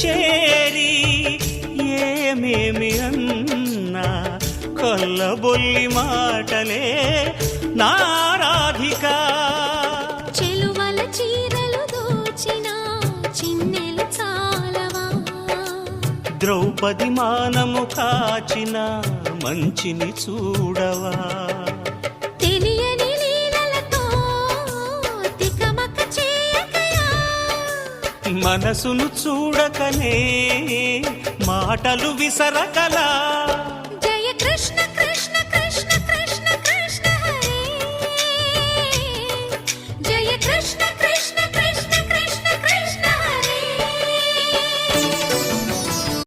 చేరి ఏమేమి అన్నా కొల్లబొల్లి మాటలే నా రాధిక. చెలువల చీరలు దోచిన చిన్నెలు చాలవా, ద్రౌపది మానము కాచిన మంచిని చూడవా. తెలియని లీలలతో తికమక చేయకయా, మనసును చూడకనే మాటలు విసరకలా.